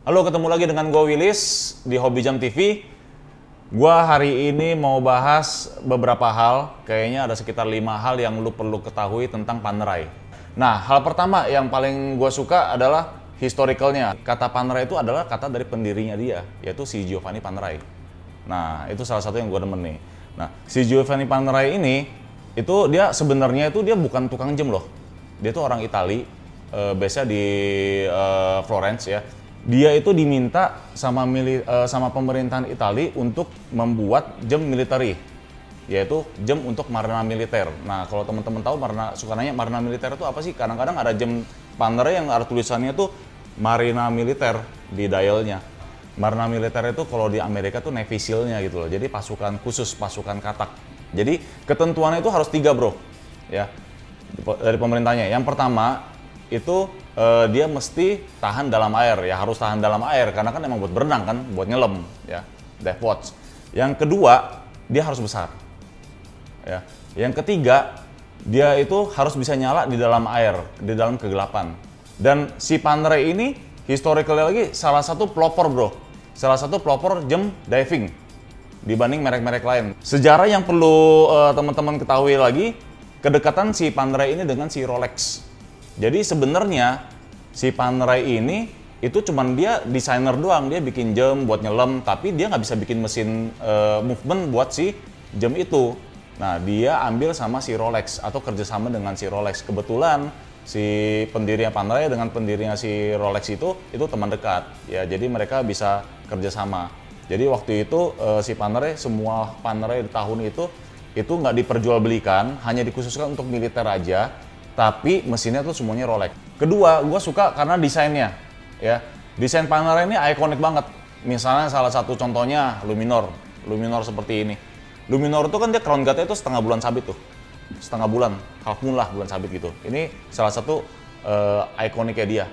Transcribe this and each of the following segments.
Halo, ketemu lagi dengan gue Willis di Hobi Jam TV. Gue hari ini mau bahas beberapa hal, kayaknya ada sekitar 5 hal yang lu perlu ketahui tentang Panerai. Nah, hal pertama yang paling gue suka adalah historicalnya. Kata Panerai itu adalah kata dari pendirinya dia, yaitu si Giovanni Panerai. Nah, itu salah satu yang gue demen nih. Nah, si Giovanni Panerai ini, itu dia sebenarnya itu dia bukan tukang jam loh. Dia tuh orang Itali, biasa di Florence ya. Dia itu diminta sama pemerintahan Italia untuk membuat jam military, yaitu jam untuk marina militer. Nah, kalau teman-teman tahu suka nanya marina militer itu apa sih? Kadang-kadang ada jam Panerai yang ada tulisannya tuh marina militer di dialnya. Marina militer itu kalau di Amerika tuh Navy SEAL-nya gitu loh. Jadi pasukan khusus, pasukan katak. Jadi ketentuannya itu harus 3 bro, ya dari pemerintahnya. Yang pertama itu dia mesti tahan dalam air, ya harus tahan dalam air karena kan emang buat berenang kan, buat nyelam ya, dive watch. Yang kedua, dia harus besar. Ya. Yang ketiga, dia itu harus bisa nyala di dalam air, di dalam kegelapan. Dan si Panerai ini historically lagi salah satu pelopor bro, salah satu pelopor jam diving dibanding merek-merek lain. Sejarah yang perlu teman-teman ketahui lagi, kedekatan si Panerai ini dengan si Rolex. Jadi sebenarnya si Panerai ini itu cuman dia desainer doang, dia bikin jam buat nyelam, tapi dia nggak bisa bikin mesin movement buat si jam itu. Nah, dia ambil sama si Rolex atau kerjasama dengan si Rolex. Kebetulan si pendirinya Panerai dengan pendirinya si Rolex itu teman dekat, ya. Jadi mereka bisa kerjasama. Jadi waktu itu si Panerai, semua Panerai di tahun itu nggak diperjualbelikan, hanya dikhususkan untuk militer aja. Tapi mesinnya tuh semuanya Rolex. Kedua, gue suka karena desainnya, ya. Desain Panerai ini ikonik banget. Misalnya salah satu contohnya Luminor seperti ini. Luminor itu kan dia crown guard-nya itu setengah bulan sabit tuh, setengah bulan, half moon lah bulan sabit gitu. Ini salah satu ikoniknya dia.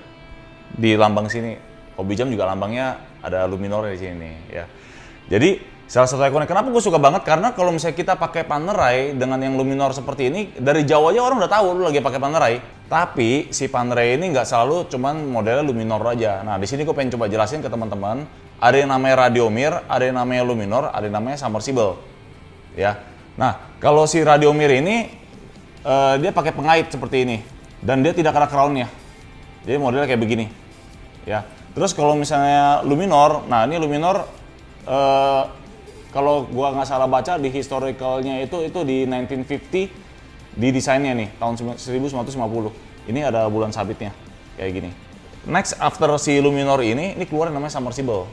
Di lambang sini, Hobi Jam juga lambangnya ada Luminor di sini, ya. Jadi salah satu ikonik. Kenapa gue suka banget? Karena kalau misalnya kita pakai Panerai dengan yang Luminor seperti ini, dari jauh aja orang udah tahu lu lagi pakai Panerai. Tapi si Panerai ini nggak selalu cuman modelnya Luminor aja. Nah, di sini gue pengen coba jelasin ke teman-teman. Ada yang namanya Radiomir, ada yang namanya Luminor, ada yang namanya Submersible. Ya. Nah, kalau si Radiomir ini dia pakai pengait seperti ini dan dia tidak ada crown-nya. Jadi modelnya kayak begini. Ya. Terus kalau misalnya Luminor, nah ini Luminor kalau gua nggak salah baca di historicalnya itu di 1950 di desainnya nih tahun 1950. Ini ada bulan sabitnya kayak gini. Next after si Luminor ini keluar yang namanya Submersible.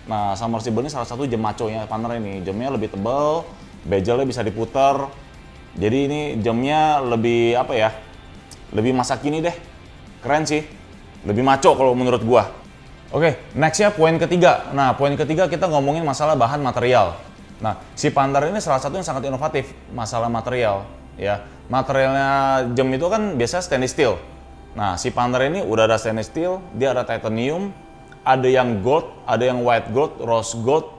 Nah, Submersible ini salah satu jam maco-nya Panerai ini. Jamnya lebih tebal, bezelnya bisa diputar. Jadi ini jamnya lebih apa ya? Lebih masa kini deh. Keren sih. Lebih maco kalau menurut gua. Oke, nextnya poin ketiga. Nah, poin ketiga kita ngomongin masalah bahan material. Nah, si Panerai ini salah satu yang sangat inovatif masalah material. Ya, materialnya jam itu kan biasa stainless steel. Nah, si Panerai ini udah ada stainless steel, dia ada titanium, ada yang gold, ada yang white gold, rose gold,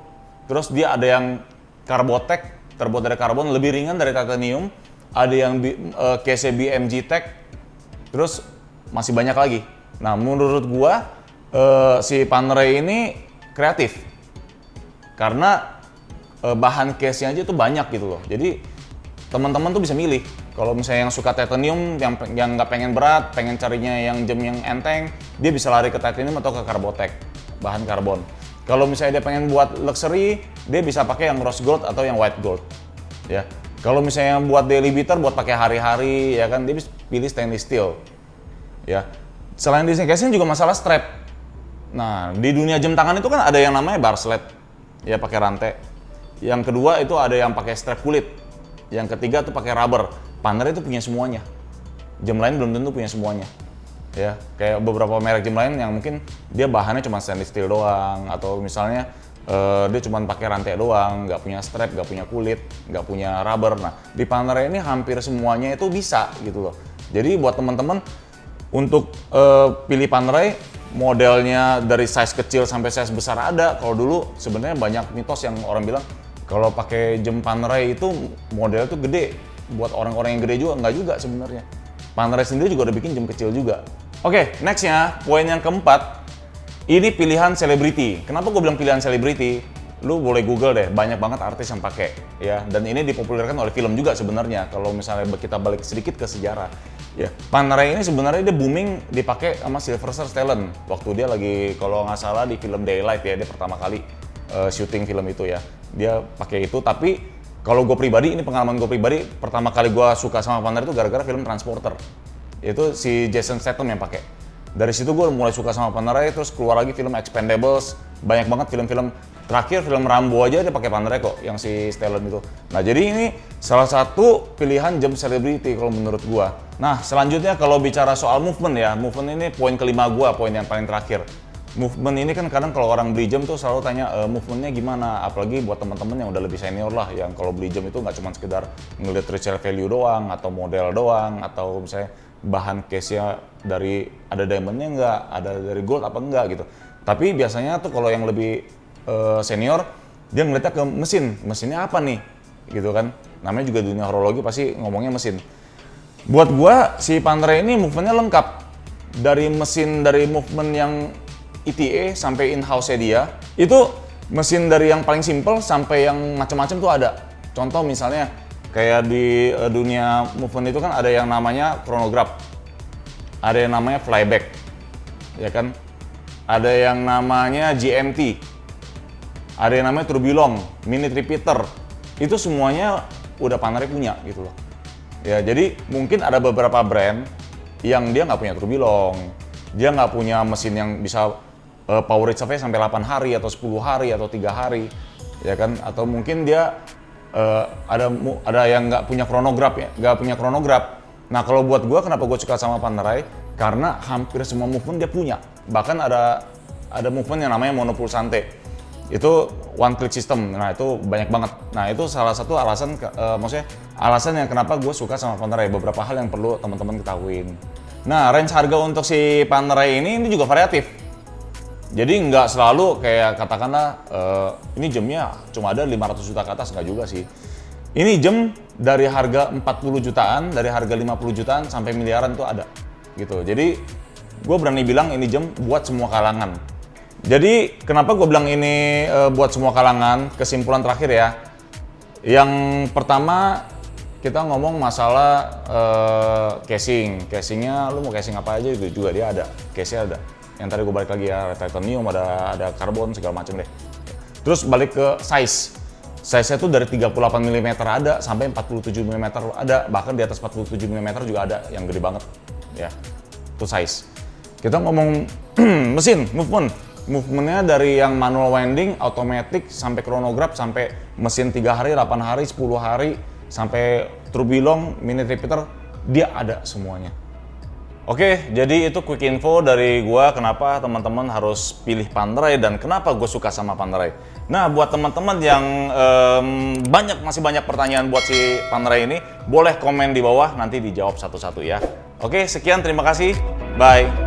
terus dia ada yang Carbotech, terbuat dari karbon, lebih ringan dari titanium, ada yang KCB-MG Tech, terus masih banyak lagi. Nah, menurut gua si Panerai ini kreatif karena bahan case-nya aja tuh banyak gitu loh. Jadi teman-teman tuh bisa milih. Kalau misalnya yang suka titanium, yang nggak pengen berat, pengen carinya yang jam yang enteng, dia bisa lari ke titanium atau ke Carbotech, bahan karbon. Kalau misalnya dia pengen buat luxury, dia bisa pakai yang rose gold atau yang white gold. Ya. Kalau misalnya yang buat daily beater, buat pakai hari-hari, ya kan dia bisa pilih stainless steel. Ya. Selain desain case-nya juga masalah strap. Nah, di dunia jam tangan itu kan ada yang namanya bracelet, ya pakai rantai. Yang kedua itu ada yang pakai strap kulit. Yang ketiga tuh pakai rubber. Panerai itu punya semuanya. Jam lain belum tentu punya semuanya. Ya, kayak beberapa merek jam lain yang mungkin dia bahannya cuma stainless steel doang, atau misalnya dia cuma pakai rantai doang, nggak punya strap, nggak punya kulit, nggak punya rubber. Nah, di Panerai ini hampir semuanya itu bisa gitu loh. Jadi buat teman-teman untuk pilih Panerai, modelnya dari size kecil sampai size besar ada. Kalau dulu sebenarnya banyak mitos yang orang bilang kalau pakai jam Panerai itu modelnya tuh gede. Buat orang-orang yang gede juga, enggak juga sebenarnya. Panerai sendiri juga udah bikin jam kecil juga. Oke, nextnya poin yang keempat. Ini pilihan selebriti. Kenapa gue bilang pilihan selebriti? Lu boleh Google deh, banyak banget artis yang pakai ya. Dan ini dipopulerkan oleh film juga sebenarnya. Kalau misalnya kita balik sedikit ke sejarah, ya Panerai ini sebenarnya dia booming dipakai sama Sylvester Stallone waktu dia lagi, kalau nggak salah, di film Daylight ya, dia pertama kali syuting film itu ya. Dia pakai itu, tapi kalau gue pribadi, ini pengalaman gue pribadi, pertama kali gue suka sama Panerai itu gara-gara film Transporter. Itu si Jason Statham yang pakai. Dari situ gue mulai suka sama Panerai, terus keluar lagi film Expendables, banyak banget film-film. Terakhir film Rambo aja dia pakai Panerai kok, yang si Stallone itu. Nah jadi ini salah satu pilihan jam selebriti kalau menurut gua. Nah selanjutnya kalau bicara soal movement ya, movement ini poin kelima gua, poin yang paling terakhir. Movement ini kan kadang kalau orang beli jam tuh selalu tanya movementnya gimana, apalagi buat teman-teman yang udah lebih senior lah, yang kalau beli jam itu nggak cuma sekedar ngeliat resale value doang, atau model doang, atau misalnya bahan case-nya dari ada diamondnya nggak, ada dari gold apa enggak gitu. Tapi biasanya tuh kalau yang lebih senior, dia ngeliatnya ke mesinnya apa nih, gitu kan. Namanya juga dunia horologi pasti ngomongnya mesin. Buat gua si Panerai ini movementnya lengkap. Dari mesin, dari movement yang ETA sampai in-house-nya dia, itu mesin dari yang paling simple sampai yang macam-macam tuh ada. Contoh misalnya kayak di dunia movement itu kan ada yang namanya chronograph, ada yang namanya flyback, ya kan, ada yang namanya GMT, ada yang namanya tourbillon, minute repeater. Itu semuanya udah Panerai punya gitu loh. Ya jadi mungkin ada beberapa brand yang dia nggak punya tourbillon, dia nggak punya mesin yang bisa power reserve sampai 8 hari atau 10 hari atau 3 hari, ya kan? Atau mungkin dia ada yang nggak punya chronograph ya, nggak punya chronograph. Nah kalau buat gue, kenapa gue suka sama Panerai? Karena hampir semua movement dia punya. Bahkan ada movement yang namanya monopulsante. Itu one click system, nah itu banyak banget. Nah itu salah satu alasan, maksudnya alasan yang kenapa gue suka sama Panerai. Beberapa hal yang perlu teman-teman ketahuin. Nah range harga untuk si Panerai ini juga variatif. Jadi nggak selalu kayak katakanlah ini jamnya cuma ada 500 juta ke atas, nggak juga sih. Ini jam dari harga 40 jutaan, dari harga 50 jutaan sampai miliaran tuh ada gitu. Jadi gue berani bilang ini jam buat semua kalangan. Jadi kenapa gue bilang ini buat semua kalangan? Kesimpulan terakhir ya. Yang pertama kita ngomong masalah casing. Casingnya lu mau casing apa aja juga dia ada. Case-nya ada. Yang tadi gue balik lagi ya, titanium, ada karbon segala macam deh. Terus balik ke size. Size-nya tuh dari 38 mm ada sampai 47 mm ada, bahkan di atas 47 mm juga ada yang gede banget. Ya. Itu size. Kita ngomong mesin, movementnya dari yang manual winding, automatic, sampai chronograph, sampai mesin 3 hari, 8 hari, 10 hari, sampai tourbillon, minute repeater, dia ada semuanya. Oke, jadi itu quick info dari gua kenapa teman-teman harus pilih Panerai dan kenapa gue suka sama Panerai. Nah, buat teman-teman yang masih banyak pertanyaan buat si Panerai ini, boleh komen di bawah, nanti dijawab satu-satu ya. Oke, sekian, terima kasih, bye.